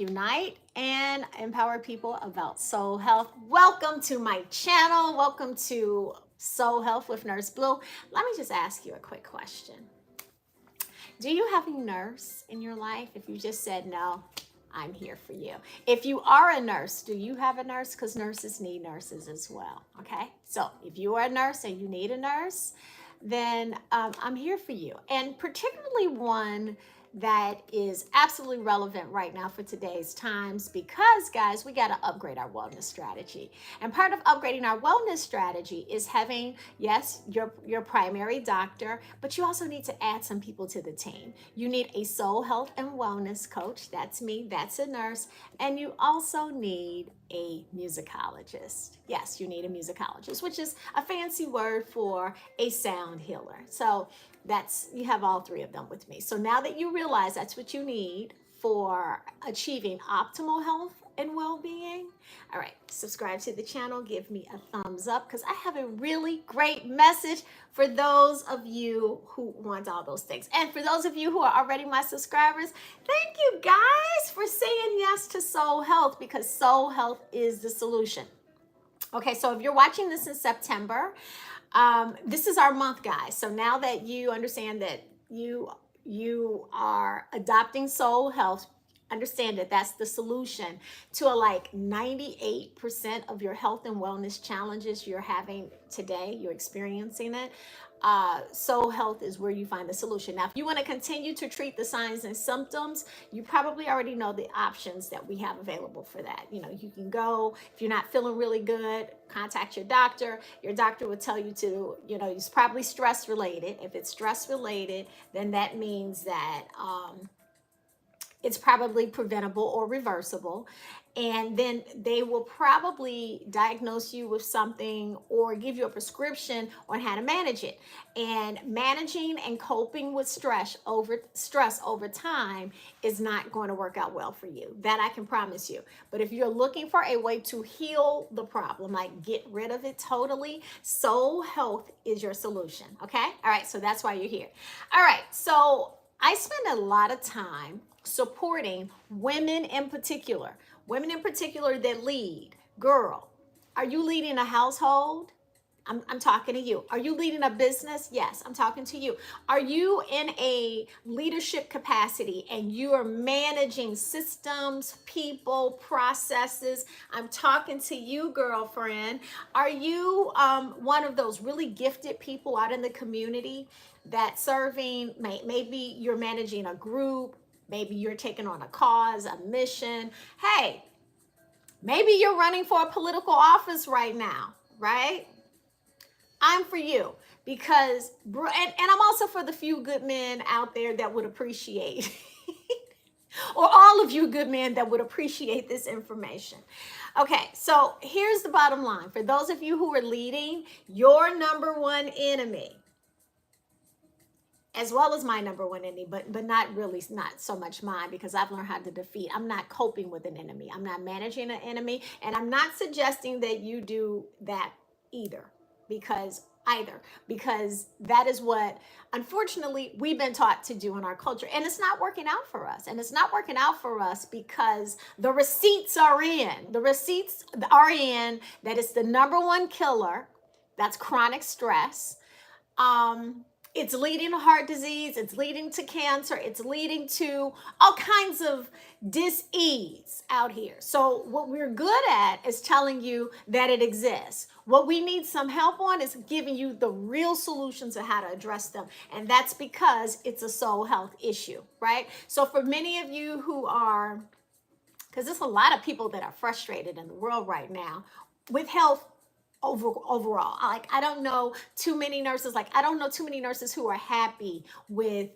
unite and empower people about soul health. Welcome to my channel. Welcome to Soul Health with Nurse Blue. Let me just ask you a quick question. Do you have a nurse in your life? If you just said no, I'm here for you. If you are a nurse, do you have a nurse? Because nurses need nurses as well. Okay. So if you are a nurse and you need a nurse, then I'm here for you. And particularly one that is absolutely relevant right now for today's times because, guys, we got to upgrade our wellness strategy. And part of upgrading our wellness strategy is having, yes, your primary doctor, but you also need to add some people to the team. You need a soul health and wellness coach. That's me. That's a nurse. And you also need a musicologist. Yes, you need a musicologist, which is a fancy word for a sound healer. So that's, you have all three of them with me. So now that you realize that's what you need for achieving optimal health and well-being, all right, subscribe to the channel, give me a thumbs up because I have a really great message for those of you who want all those things. And for those of you who are already my subscribers, thank you guys for saying yes to soul health because soul health is the solution. Okay, so if you're watching this in September, this is our month, guys. So now that you understand that you are adopting soul health, understand that that's the solution to like 98% of your health and wellness challenges you're having today. You're experiencing it. Soul health is where you find the solution. Now, if you want to continue to treat the signs and symptoms, you probably already know the options that we have available for that. You know, you can go, if you're not feeling really good, contact your doctor. Your doctor will tell you to, you know, it's probably stress related. If it's stress related, then that means that, it's probably preventable or reversible. And then they will probably diagnose you with something or give you a prescription on how to manage it. And managing and coping with stress over time is not going to work out well for you. That I can promise you. But if you're looking for a way to heal the problem, like get rid of it totally, soul health is your solution. Okay? All right. So that's why you're here. All right. So I spend a lot of time supporting women in particular that lead. Girl, are you leading a household? I'm talking to you. Are you leading a business? Yes, I'm talking to you. Are you in a leadership capacity and you are managing systems, people, processes? I'm talking to you, girlfriend. Are you one of those really gifted people out in the community that serving, maybe you're managing a group, maybe you're taking on a cause, a mission. Hey, maybe you're running for a political office right now, right? I'm for you because, and I'm also for the few good men out there that would appreciate, or all of you good men that would appreciate this information. Okay, so here's the bottom line. For those of you who are leading, your number one enemy, as well as my number one enemy, but not really, not so much mine, because I've learned how to defeat. I'm not coping with an enemy. I'm not managing an enemy. And I'm not suggesting that you do that because that is what, unfortunately, we've been taught to do in our culture. And it's not working out for us. And it's not working out for us because the receipts are in. The receipts are in that it's the number one killer. That's chronic stress. It's leading to heart disease, it's leading to cancer, it's leading to all kinds of dis-ease out here. So what we're good at is telling you that it exists. What we need some help on is giving you the real solutions of how to address them. And that's because it's a soul health issue, right? So for many of you who are, because there's a lot of people that are frustrated in the world right now with health overall. Like, I don't know too many nurses who are happy with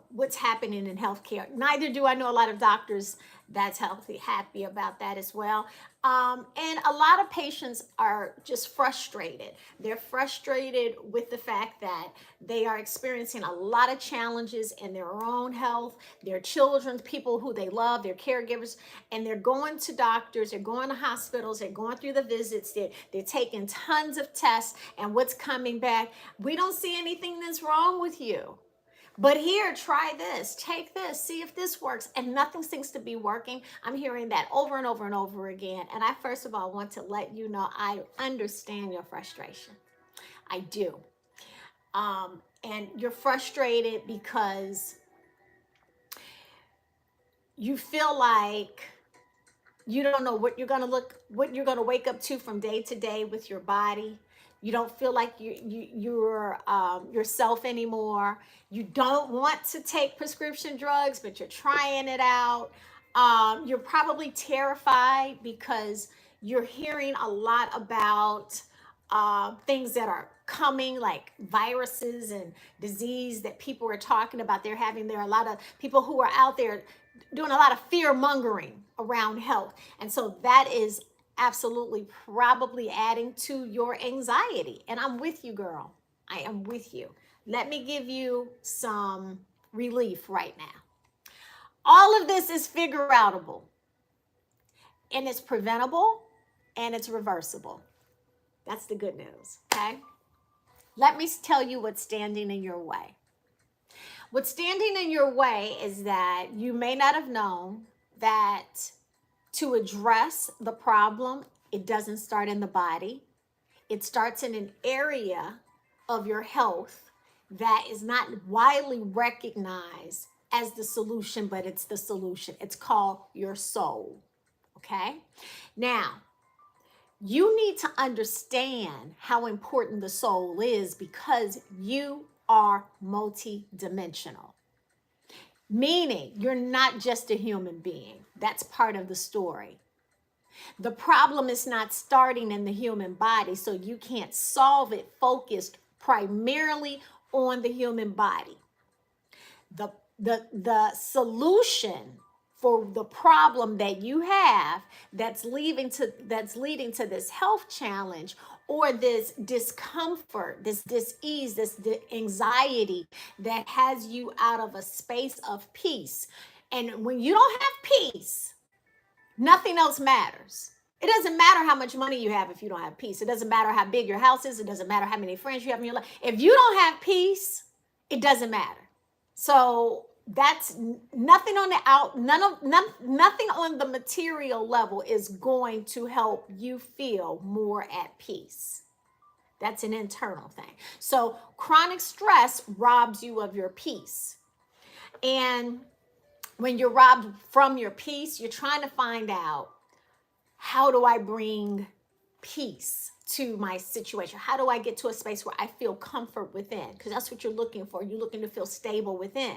what's happening in healthcare. Neither do I know a lot of doctors that's happy about that as well. And a lot of patients are just frustrated. They're frustrated with the fact that they are experiencing a lot of challenges in their own health, their children, people who they love, their caregivers, and they're going to doctors, they're going to hospitals, they're going through the visits, they're taking tons of tests, and what's coming back, we don't see anything that's wrong with you. But here, try this, take this, see if this works. And nothing seems to be working. I'm hearing that over and over and over again. And I, first of all, want to let you know I understand your frustration. I do. And you're frustrated because you feel like you don't know what you're going to wake up to from day to day with your body. You don't feel like you're yourself anymore. You don't want to take prescription drugs, but you're trying it out. You're probably terrified because you're hearing a lot about things that are coming, like viruses and disease that people are talking about. There are a lot of people who are out there doing a lot of fear mongering around health. And so that is absolutely probably adding to your anxiety. And I'm with you, girl. I am with you. Let me give you some relief right now. All of this is figure outable, and it's preventable, and it's reversible. That's the good news, okay? Let me tell you what's standing in your way. What's standing in your way is that you may not have known that to address the problem, it doesn't start in the body. It starts in an area of your health that is not widely recognized as the solution, but it's the solution. It's called your soul, okay? Now, you need to understand how important the soul is because you are multidimensional. Meaning you're not just a human being. That's part of the story. The problem is not starting in the human body, so you can't solve it focused primarily on the human body. The solution for the problem that you have that's leading to this health challenge or this discomfort, this dis-ease, this anxiety that has you out of a space of peace. And when you don't have peace, nothing else matters. It doesn't matter how much money you have if you don't have peace. It doesn't matter how big your house is. It doesn't matter how many friends you have in your life. If you don't have peace, it doesn't matter. So that's nothing on nothing on the material level is going to help you feel more at peace. That's an internal thing. So chronic stress robs you of your peace. And when you're robbed from your peace, you're trying to find out, how do I bring peace to my situation? How do I get to a space where I feel comfort within? Because that's what you're looking for. You're looking to feel stable within.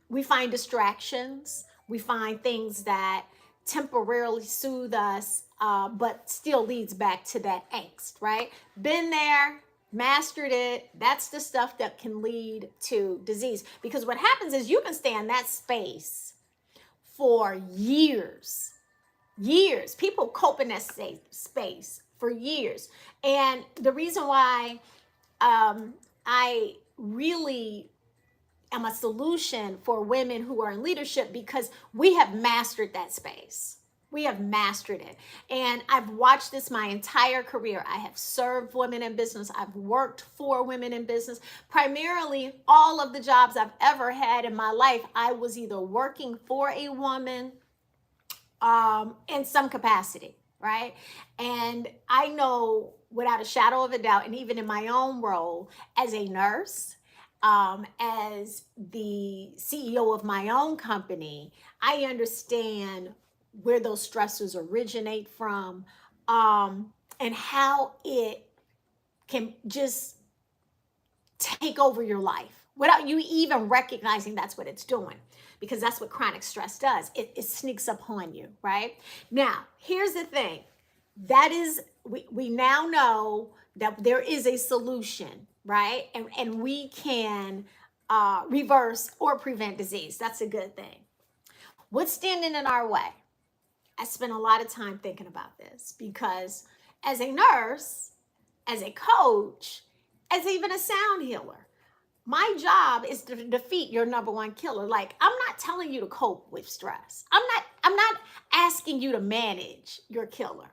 We find distractions. We find things that temporarily soothe us, but still leads back to that angst, right? Been there, mastered it. That's the stuff that can lead to disease. Because what happens is you can stay in that space for years. People cope in that space for years. And the reason why I really am a solution for women who are in leadership, because we have mastered that space. We have mastered it. And I've watched this my entire career. I have served women in business. I've worked for women in business. Primarily, all of the jobs I've ever had in my life, I was either working for a woman in some capacity, right? And I know without a shadow of a doubt, and even in my own role as a nurse, as the CEO of my own company, I understand where those stressors originate from, and how it can just take over your life without you even recognizing that's what it's doing. Because that's what chronic stress does. It sneaks up on you, right? Now, here's the thing. That is, we now know that there is a solution, right? And we can reverse or prevent disease. That's a good thing. What's standing in our way? I spent a lot of time thinking about this because as a nurse, as a coach, as even a sound healer, my job is to defeat your number one killer. Like, I'm not telling you to cope with stress. I'm not asking you to manage your killer.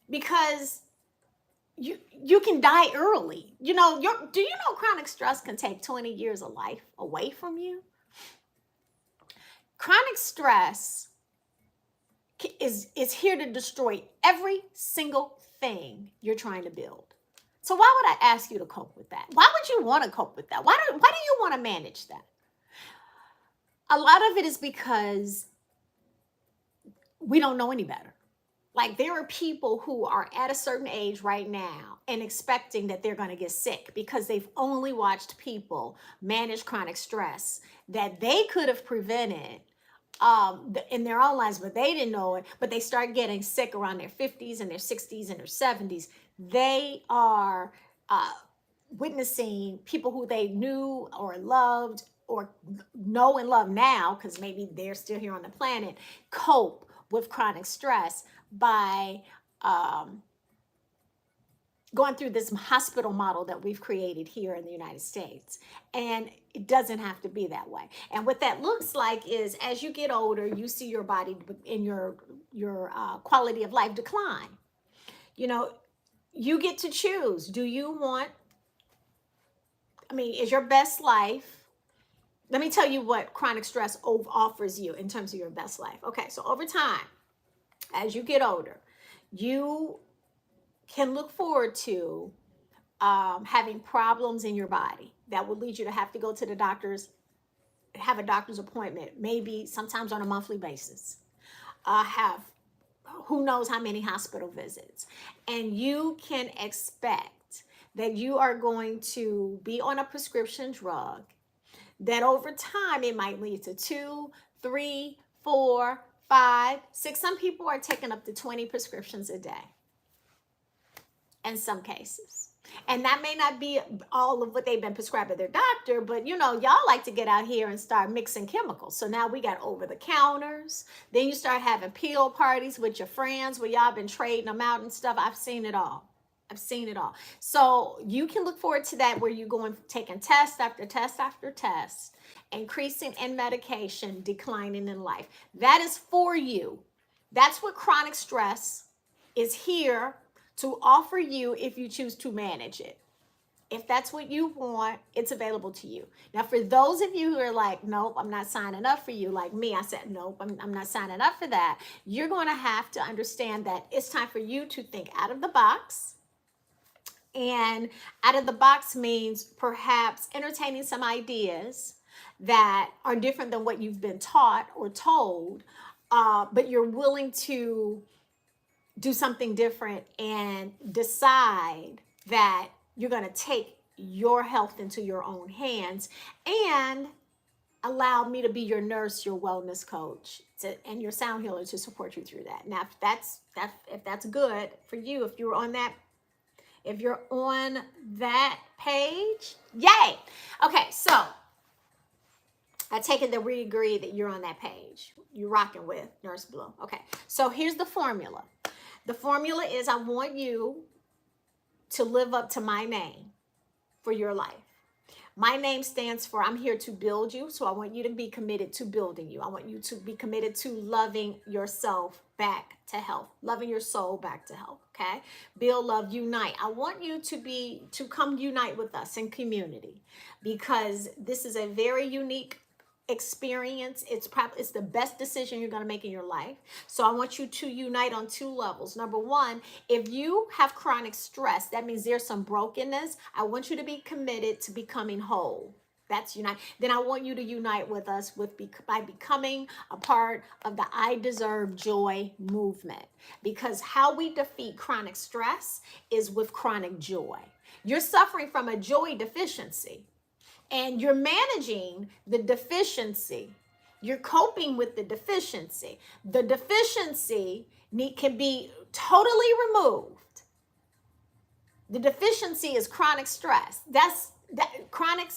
Because you can die early. Do you know chronic stress can take 20 years of life away from you? Chronic stress is here to destroy every single thing you're trying to build. So why would I ask you to cope with that? Why would you want to cope with that? Why do you want to manage that? A lot of it is because we don't know any better. Like, there are people who are at a certain age right now and expecting that they're going to get sick because they've only watched people manage chronic stress that they could have prevented in their own lives, but they didn't know it. But they start getting sick around their 50s and their 60s and their 70s. They are witnessing people who they knew or loved or know and love now, because maybe they're still here on the planet, cope with chronic stress by going through this hospital model that we've created here in the United States. And it doesn't have to be that way. And what that looks like is, as you get older, you see your body and your quality of life decline. You get to choose. Do you want, is your best life? Let me tell you what chronic stress offers you in terms of your best life. Okay, so over time, as you get older, you can look forward to having problems in your body that will lead you to have to go to the doctors, have a doctor's appointment, maybe sometimes on a monthly basis, have who knows how many hospital visits. And you can expect that you are going to be on a prescription drug that over time it might lead to 2, 3, 4, 5, 6. Some people are taking up to 20 prescriptions a day in some cases. And that may not be all of what they've been prescribed by their doctor, but y'all like to get out here and start mixing chemicals. So now we got over the counters. Then you start having pill parties with your friends where y'all been trading them out and stuff. I've seen it all. So you can look forward to that, where you're going taking test after test after test, increasing in medication, declining in life. That is for you. That's what chronic stress is here to offer you if you choose to manage it. If that's what you want, it's available to you. Now, for those of you who are like, nope, I'm not signing up for you, like me, I said, nope, I'm not signing up for that. You're going to have to understand that it's time for you to think out of the box. And out of the box means perhaps entertaining some ideas that are different than what you've been taught or told, but you're willing to do something different and decide that you're going to take your health into your own hands and allow me to be your nurse, your wellness coach, and your sound healer to support you through that. Now, if that's good for you, if you're on that page, yay. Okay, so I take it that we agree that you're on that page. You're rocking with Nurse Blue. Okay, so here's the formula. The formula is, I want you to live up to my name for your life. My name stands for, I'm here to build you. So I want you to be committed to building you. I want you to be committed to loving yourself back to health, loving your soul back to health. Okay. Build, love, unite. I want you to come unite with us in community, because this is a very unique experience. It's the best decision you're going to make in your life. So I want you to unite on 2 levels. Number 1, if you have chronic stress, that means there's some brokenness. I want you to be committed to becoming whole. That's unite. Then I want you to unite with us by becoming a part of the I Deserve Joy movement, because how we defeat chronic stress is with chronic joy. You're suffering from a joy deficiency, and you're managing the deficiency. You're coping with the deficiency. The deficiency can be totally removed. The deficiency is chronic stress. Chronic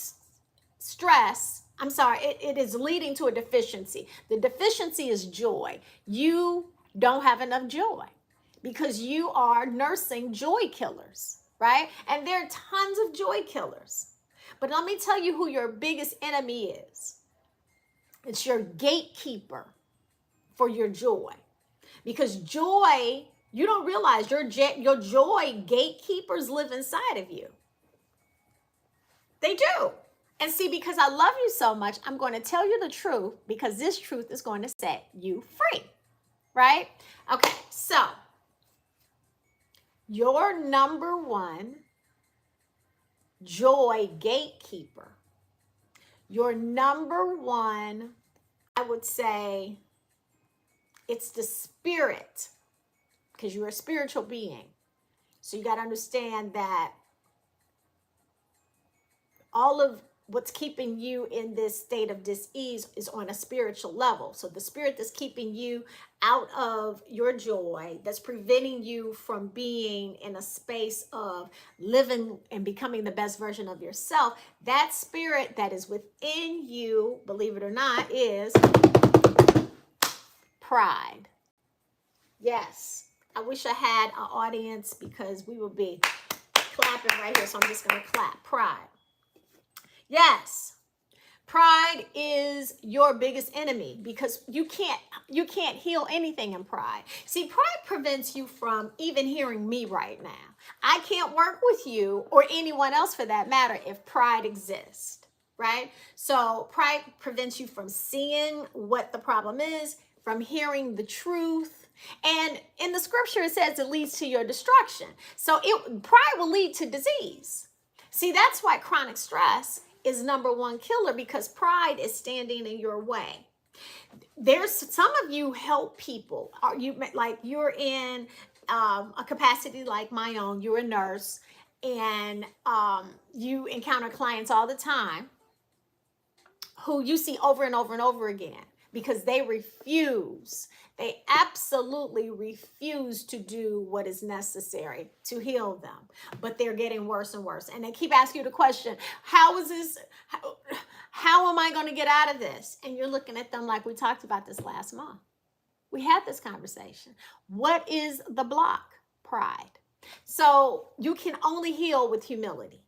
stress. I'm sorry, it is leading to a deficiency. The deficiency is joy. You don't have enough joy because you are nursing joy killers, right? And there are tons of joy killers. But let me tell you who your biggest enemy is. It's your gatekeeper for your joy. Because joy You don't realize your joy gatekeepers live inside of you. They do. And see, because I love you so much, I'm going to tell you the truth because this truth is going to set you free, right? Okay, so your number one joy gatekeeper, your number one, I would say, it's the spirit, because you're a spiritual being. So you got to understand that all of what's keeping you in this state of dis-ease is on a spiritual level. So the spirit that's keeping you out of your joy, that's preventing you from being in a space of living and becoming the best version of yourself, that spirit that is within you, believe it or not, is pride. Yes. I wish I had an audience because we would be clapping right here. So I'm just going to clap. Pride. Yes. Pride is your biggest enemy because you can't heal anything in pride. See, pride prevents you from even hearing me right now. I can't work with you or anyone else for that matter if pride exists, right? So pride prevents you from seeing what the problem is, from hearing the truth. And in the scripture, it says it leads to your destruction. So pride will lead to disease. See, that's why chronic stress is number one killer, because pride is standing in your way. There's some of you help people. You're in a capacity like my own. You're a nurse, and you encounter clients all the time who you see over and over and over again because they refuse. They absolutely refuse to do what is necessary to heal them, but they're getting worse and worse. And they keep asking you the question, how is this? How am I going to get out of this? And you're looking at them like we talked about this last month. We had this conversation. What is the block? Pride. So you can only heal with humility.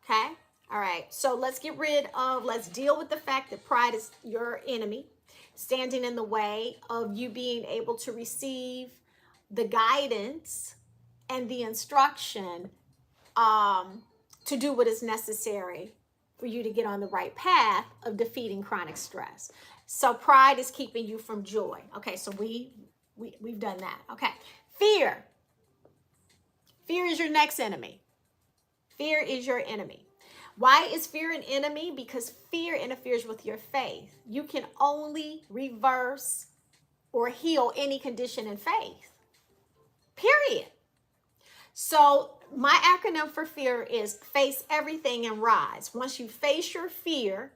Okay? All right. So let's deal with the fact that pride is your enemy, standing in the way of you being able to receive the guidance and the instruction to do what is necessary for you to get on the right path of defeating chronic stress. So pride is keeping you from joy. Okay, so we've done that. Okay, fear. Fear is your next enemy. Fear is your enemy. Why is fear an enemy? Because fear interferes with your faith. You can only reverse or heal any condition in faith. Period. So my acronym for fear is face everything and rise. Once you face your fear,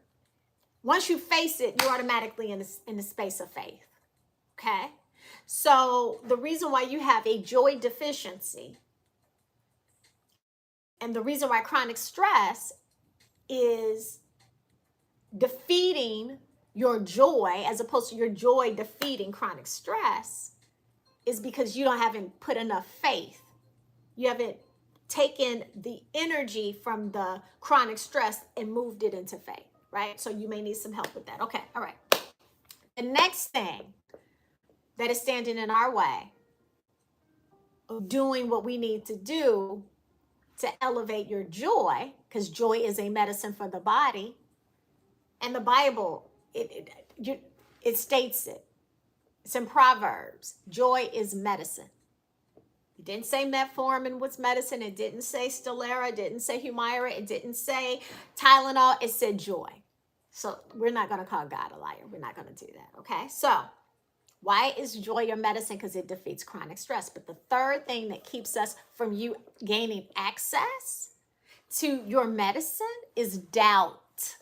once you face it, you're automatically in the space of faith. Okay? So the reason why you have a joy deficiency and the reason why chronic stress is defeating your joy as opposed to your joy defeating chronic stress is because you haven't put enough faith. You haven't taken the energy from the chronic stress and moved it into faith, right? So you may need some help with that. Okay, all right. The next thing that is standing in our way of doing what we need to do to elevate your joy, because joy is a medicine for the body, and the Bible, it states it. It's in Proverbs. Joy is medicine. It didn't say metformin was medicine. It didn't say Stellara. It didn't say Humira. It didn't say Tylenol. It said joy. So we're not going to call God a liar. We're not going to do that. Okay. So why is joy your medicine? Because it defeats chronic stress. But the third thing that keeps us from you gaining access to your medicine is doubt.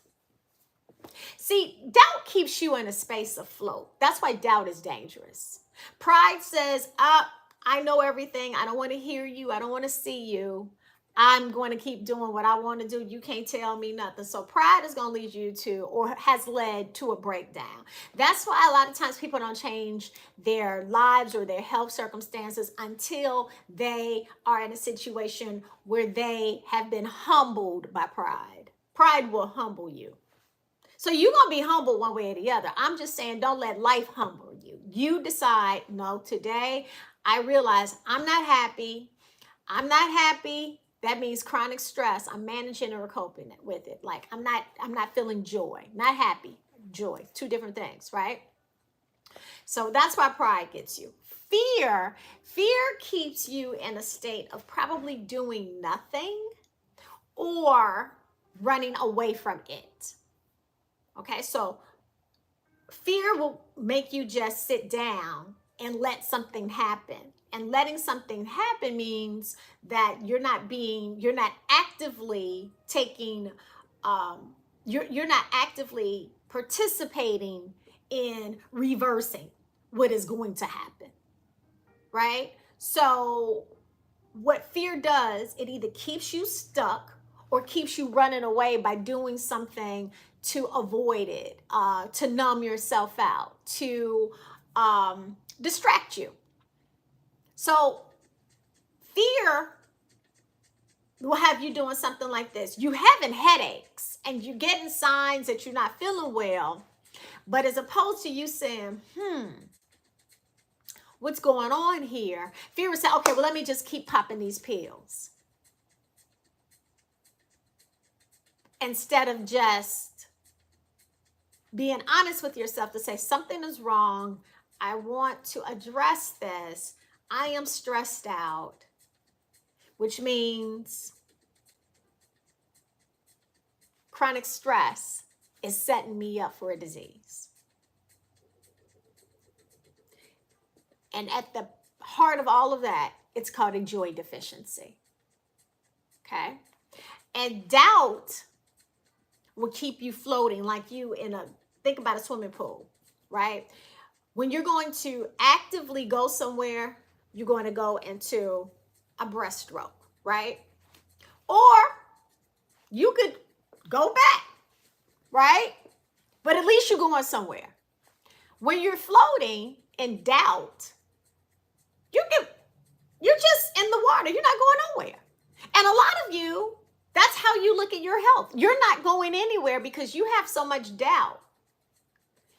See, doubt keeps you in a space of float. That's why doubt is dangerous. Pride says, I know everything. I don't want to hear you. I don't want to see you. I'm going to keep doing what I want to do. You can't tell me nothing. So pride is going to lead you to, or has led to, a breakdown. That's why a lot of times people don't change their lives or their health circumstances until they are in a situation where they have been humbled by pride. Pride will humble you. So you're going to be humble one way or the other. I'm just saying, don't let life humble you. You decide, no, today I realize I'm not happy. I'm not happy. That means chronic stress. I'm managing or coping with it. Like I'm not feeling joy, not happy, joy, two different things, right? So that's why pride gets you. Fear keeps you in a state of probably doing nothing or running away from it. Okay, so fear will make you just sit down and let something happen. And letting something happen means that you're not actively taking, you're not actively participating in reversing what is going to happen, right? So what fear does, it either keeps you stuck or keeps you running away by doing something to avoid it, to numb yourself out, to distract you. So fear will have you doing something like this. You having headaches and you're getting signs that you're not feeling well, but as opposed to you saying, what's going on here? Fear will say, okay, well, let me just keep popping these pills. Instead of just being honest with yourself to say something is wrong. I want to address this. I am stressed out, which means chronic stress is setting me up for a disease. And at the heart of all of that, it's called a joy deficiency. Okay? And doubt will keep you floating like you think about a swimming pool, right? When you're going to actively go somewhere, you're going to go into a breaststroke, right? Or you could go back, right? But at least you're going somewhere. When you're floating in doubt, you're just in the water. You're not going nowhere. And a lot of you, that's how you look at your health. You're not going anywhere because you have so much doubt.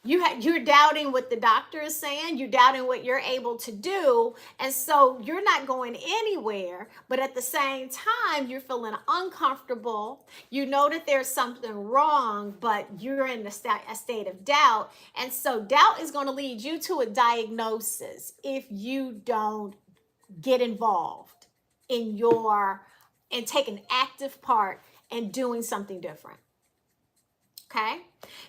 You're doubting what the doctor is saying. You're doubting what you're able to do. And so you're not going anywhere. But at the same time, you're feeling uncomfortable. You know that there's something wrong, but you're in a state of doubt. And so doubt is going to lead you to a diagnosis if you don't get involved in and take an active part in doing something different. Okay.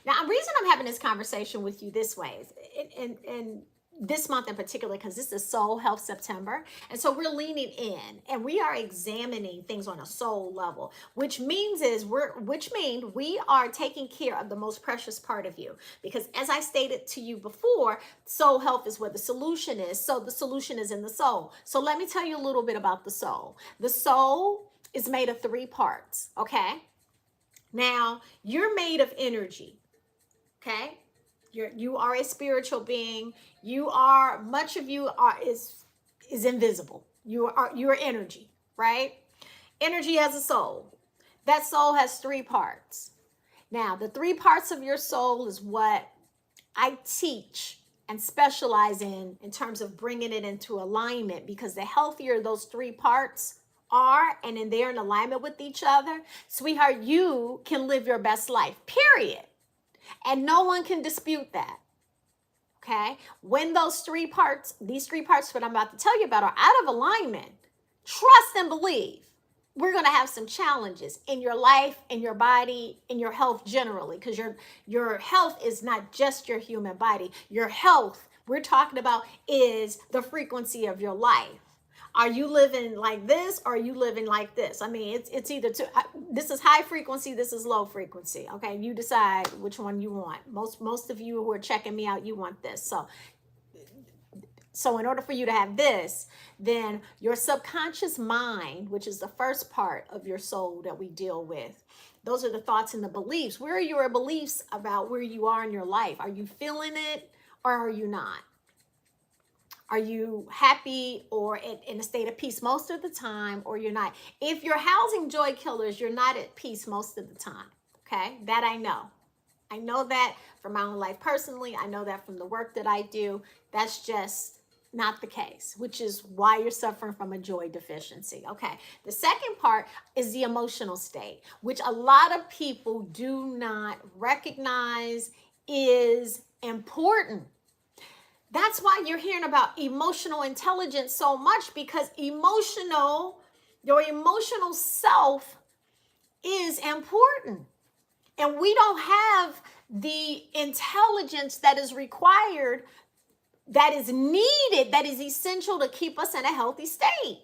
Now, the reason I'm having this conversation with you this way is in this month in particular, because this is Soul Health September. And so we're leaning in and we are examining things on a soul level, which means we are taking care of the most precious part of you. Because as I stated to you before, soul health is where the solution is. So the solution is in the soul. So let me tell you a little bit about the soul. The soul is made of 3 parts. Okay. Now, you're made of energy, okay? You are a spiritual being. Much of you is invisible. You're energy, right? Energy has a soul. That soul has 3 parts. Now, the 3 parts of your soul is what I teach and specialize in terms of bringing it into alignment, because the healthier those 3 parts are, and then they're in alignment with each other, sweetheart, you can live your best life, period. And no one can dispute that. Okay? When these 3 parts, what I'm about to tell you about, are out of alignment, trust and believe we're going to have some challenges in your life, in your body, in your health generally, because your health is not just your human body. Your health, we're talking about, is the frequency of your life. Are you living like this or are you living like this? I mean, it's either this is high frequency, this is low frequency. Okay, you decide which one you want. Most of you who are checking me out, you want this. So in order for you to have this, then your subconscious mind, which is the first part of your soul that we deal with, those are the thoughts and the beliefs. Where are your beliefs about where you are in your life? Are you feeling it or are you not? Are you happy or in a state of peace most of the time, or you're not? If you're housing joy killers, you're not at peace most of the time. Okay, that I know. I know that from my own life personally. I know that from the work that I do. That's just not the case, which is why you're suffering from a joy deficiency. Okay. The second part is the emotional state, which a lot of people do not recognize is important. That's why you're hearing about emotional intelligence so much, because your emotional self is important. And we don't have the intelligence that is required, that is needed, that is essential to keep us in a healthy state.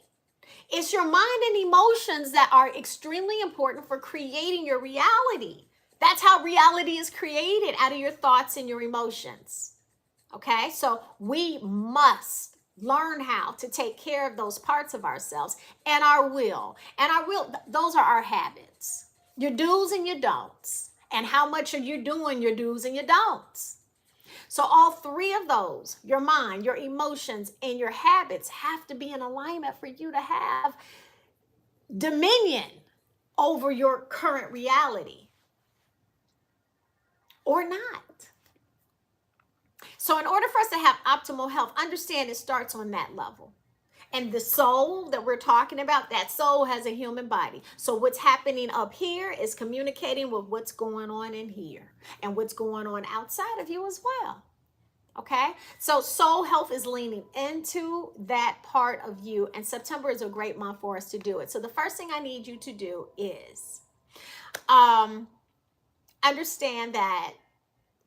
It's your mind and emotions that are extremely important for creating your reality. That's how reality is created, out of your thoughts and your emotions. Okay, so we must learn how to take care of those parts of ourselves and our will. And our will, those are our habits, your do's and your don'ts. And how much are you doing your do's and your don'ts? So all three of those, your mind, your emotions, and your habits, have to be in alignment for you to have dominion over your current reality, or not. So in order for us to have optimal health, understand it starts on that level. And the soul that we're talking about, that soul has a human body. So what's happening up here is communicating with what's going on in here and what's going on outside of you as well. Okay, so soul health is leaning into that part of you, and September is a great month for us to do it. So the first thing I need you to do is understand that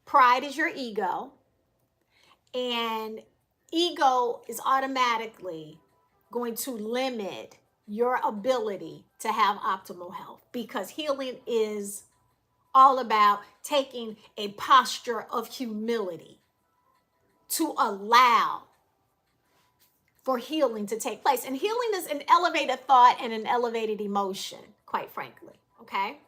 pride is your ego, and ego is automatically going to limit your ability to have optimal health, because healing is all about taking a posture of humility to allow for healing to take place. And healing is an elevated thought and an elevated emotion, quite frankly. Okay.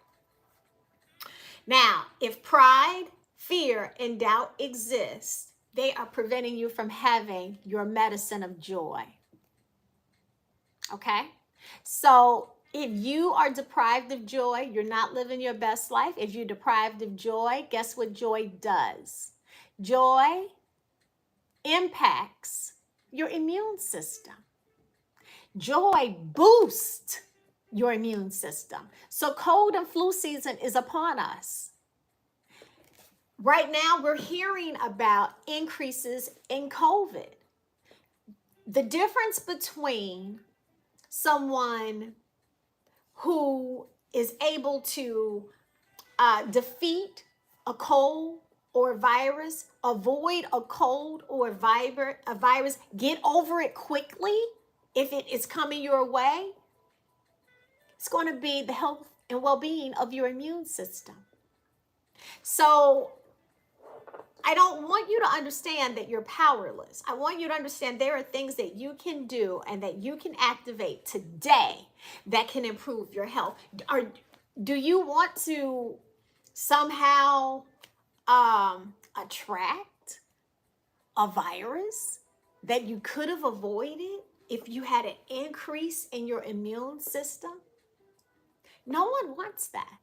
Now, if pride, fear, and doubt exist, they are preventing you from having your medicine of joy. Okay. So if you are deprived of joy, you're not living your best life. If you're deprived of joy, guess what joy does? Joy impacts your immune system. Joy boosts your immune system. So cold and flu season is upon us. Right now, we're hearing about increases in COVID. The difference between someone who is able to defeat a cold or a virus, avoid a cold or a virus, get over it quickly if it is coming your way, it's going to be the health and well-being of your immune system. So I don't want you to understand that you're powerless. I want you to understand there are things that you can do and that you can activate today that can improve your health. Do you want to somehow attract a virus that you could have avoided if you had an increase in your immune system? No one wants that.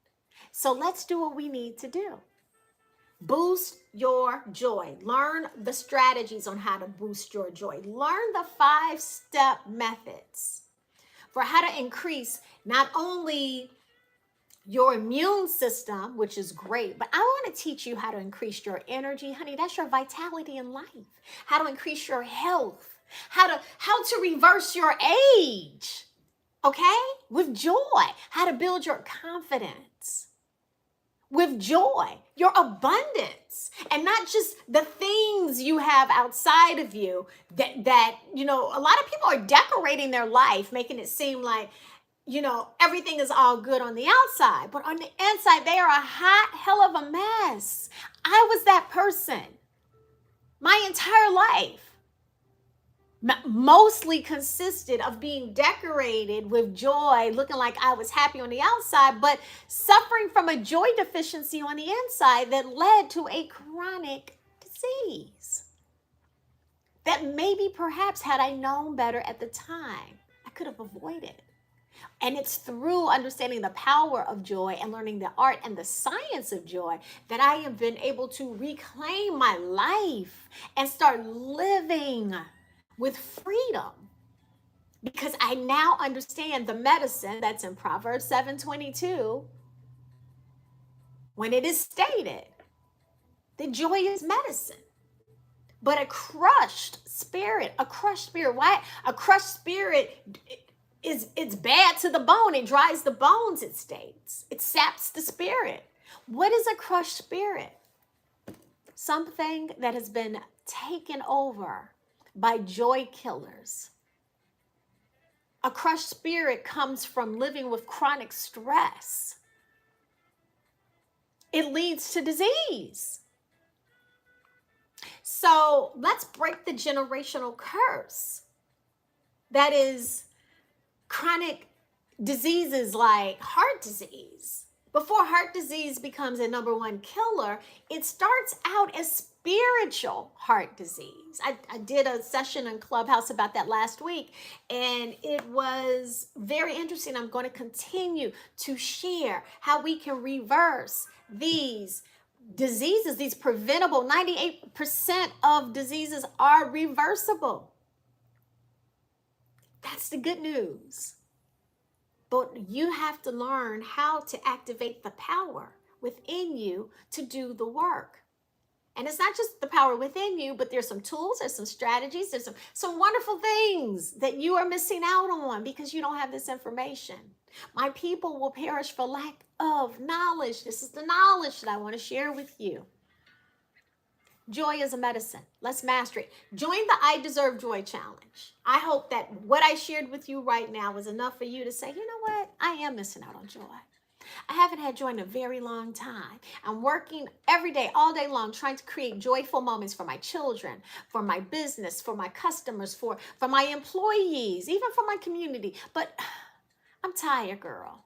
So let's do what we need to do. Boost your joy. Learn the strategies on how to boost your joy. Learn the 5-step methods for how to increase not only your immune system, which is great, but I want to teach you how to increase your energy. Honey, that's your vitality in life. How to increase your health. How to reverse your age. Okay? With joy. How to build your confidence. With joy, your abundance, and not just the things you have outside of you that you know, a lot of people are decorating their life, making it seem like, you know, everything is all good on the outside, but on the inside, they are a hot hell of a mess. I was that person my entire life. Mostly consisted of being decorated with joy, looking like I was happy on the outside, but suffering from a joy deficiency on the inside that led to a chronic disease that maybe perhaps had I known better at the time, I could have avoided. And it's through understanding the power of joy and learning the art and the science of joy that I have been able to reclaim my life and start living with freedom. Because I now understand the medicine that's in Proverbs 7:22 when it is stated that joy is medicine. But a crushed spirit, why? A crushed spirit it's bad to the bone. It dries the bones, it states. It saps the spirit. What is a crushed spirit? Something that has been taken over by joy killers. A crushed spirit comes from living with chronic stress. It leads to disease. So let's break the generational curse. That is chronic diseases like heart disease. Before heart disease becomes a number one killer, it starts out as spiritual heart disease. I did a session in Clubhouse about that last week, and it was very interesting. I'm going to continue to share how we can reverse these diseases, these preventable. 98% of diseases are reversible. That's the good news. But you have to learn how to activate the power within you to do the work. And it's not just the power within you, but there's some tools, there's some strategies, there's some wonderful things that you are missing out on because you don't have this information. My people will perish for lack of knowledge. This is the knowledge that I want to share with you. Joy is a medicine. Let's master it. Join the I Deserve Joy Challenge. I hope that what I shared with you right now was enough for you to say, you know what? I am missing out on joy. I haven't had joy in a very long time. I'm working every day, all day long, trying to create joyful moments for my children, for my business, for my customers, for my employees, even for my community. But I'm tired, girl.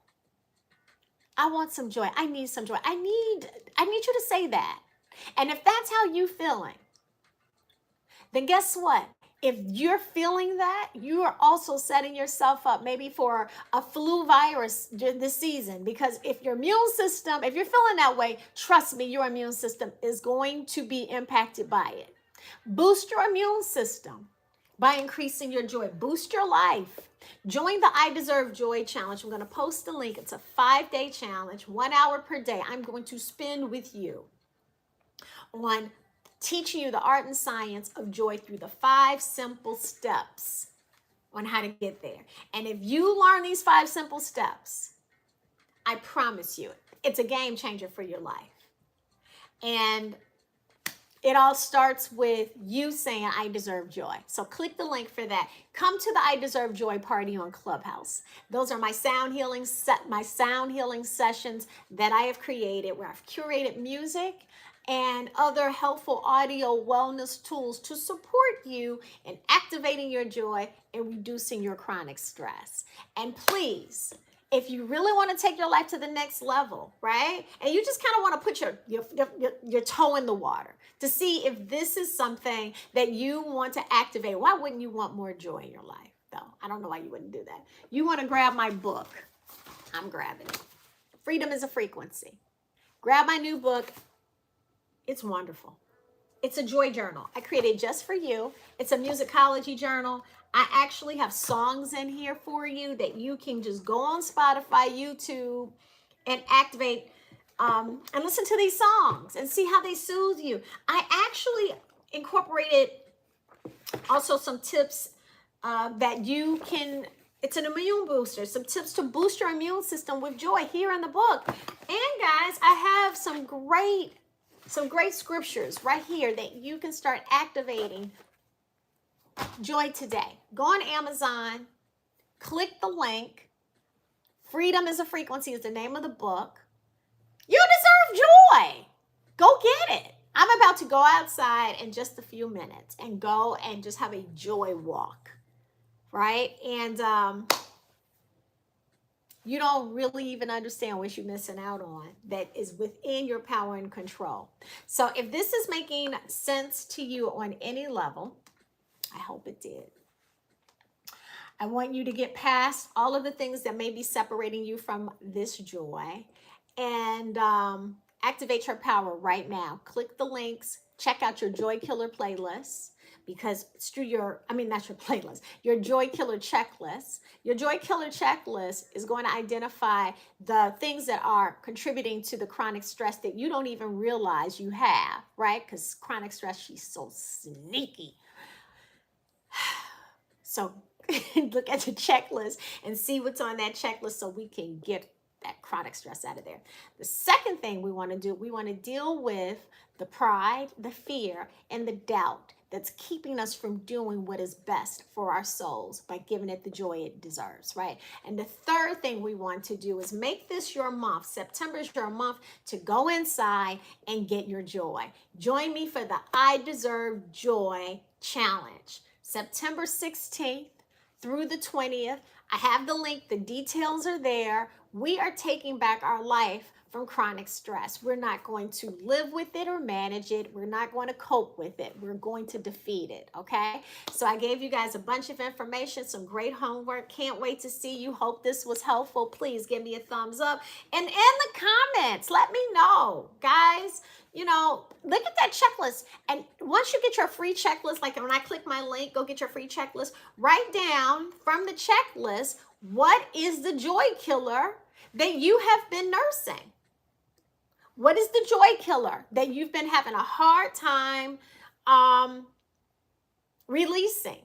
I want some joy. I need some joy. I need you to say that. And if that's how you're feeling, then guess what? If you're feeling that, you are also setting yourself up maybe for a flu virus this season. Because if your immune system, if you're feeling that way, trust me, your immune system is going to be impacted by it. Boost your immune system by increasing your joy. Boost your life. Join the I Deserve Joy Challenge. I'm going to post the link. It's a 5-day challenge, 1 hour per day. I'm going to spend with you on teaching you the art and science of joy through the 5 simple steps on how to get there. And if you learn these 5 simple steps, I promise you, it's a game changer for your life. And it all starts with you saying, I deserve joy. So click the link for that. Come to the I Deserve Joy party on Clubhouse. Those are my sound healing sessions that I have created, where I've curated music and other helpful audio wellness tools to support you in activating your joy and reducing your chronic stress. And please, if you really want to take your life to the next level, right? And you just kind of want to put your toe in the water to see if this is something that you want to activate. Why wouldn't you want more joy in your life, though? I don't know why you wouldn't do that. You want to grab my book. I'm grabbing it. Freedom is a Frequency. Grab my new book. It's wonderful. It's a joy journal I created just for you. It's a musicology journal. I actually have songs in here for you that you can just go on Spotify, YouTube, and activate and listen to these songs and see how they soothe you. I actually incorporated also some tips that you can, it's an immune booster, some tips to boost your immune system with joy here in the book. And guys, I have some great scriptures right here that you can start activating joy today. Go on Amazon, click the link. Freedom is a Frequency is the name of the book. You deserve joy. Go get it. I'm about to go outside in just a few minutes and go and just have a joy walk, right? And you don't really even understand what you're missing out on that is within your power and control. So if this is making sense to you on any level, I hope it did. I want you to get past all of the things that may be separating you from this joy and activate your power right now. Click the links, check out your Joy Killer playlist because it's through your, I mean, not your playlist, your Joy Killer checklist. Your Joy Killer checklist is going to identify the things that are contributing to the chronic stress that you don't even realize you have, right? Because chronic stress, she's so sneaky. So look at the checklist and see what's on that checklist so we can get that chronic stress out of there. The second thing we want to do, we want to deal with the pride, the fear, and the doubt that's keeping us from doing what is best for our souls by giving it the joy it deserves, right? And the third thing we want to do is make this your month. September is your month to go inside and get your joy. Join me for the I Deserve Joy Challenge. September 16th through the 20th. I have the link. The details are there. We are taking back our life from chronic stress. We're not going to live with it or manage it. We're not going to cope with it. We're going to defeat it, okay? So I gave you guys a bunch of information, some great homework. Can't wait to see you. Hope this was helpful. Please give me a thumbs up. And in the comments, let me know, guys. You know, look at that checklist. And once you get your free checklist, like when I click my link, go get your free checklist, write down from the checklist, what is the joy killer that you have been nursing? What is the joy killer that you've been having a hard time releasing?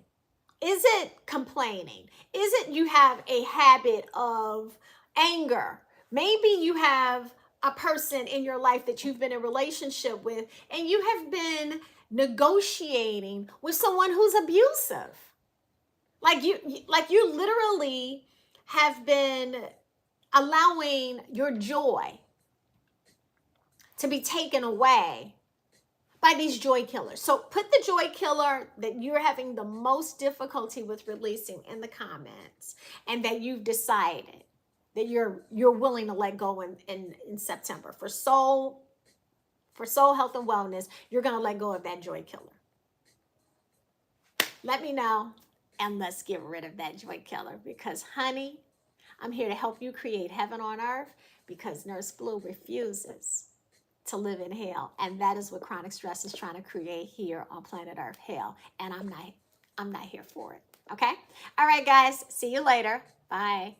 Is it complaining? Is it you have a habit of anger? Maybe you have a person in your life that you've been in a relationship with and you have been negotiating with someone who's abusive. Like you literally have been allowing your joy to be taken away by these joy killers. So put the joy killer that you're having the most difficulty with releasing in the comments and that you've decided that you're willing to let go in September. For soul health and wellness, you're going to let go of that joy killer. Let me know and let's get rid of that joy killer because, honey, I'm here to help you create heaven on earth because Nurse Blue refuses to live in hell. And that is what chronic stress is trying to create here on planet Earth, hell. And I'm not here for it. Okay? All right, guys. See you later. Bye.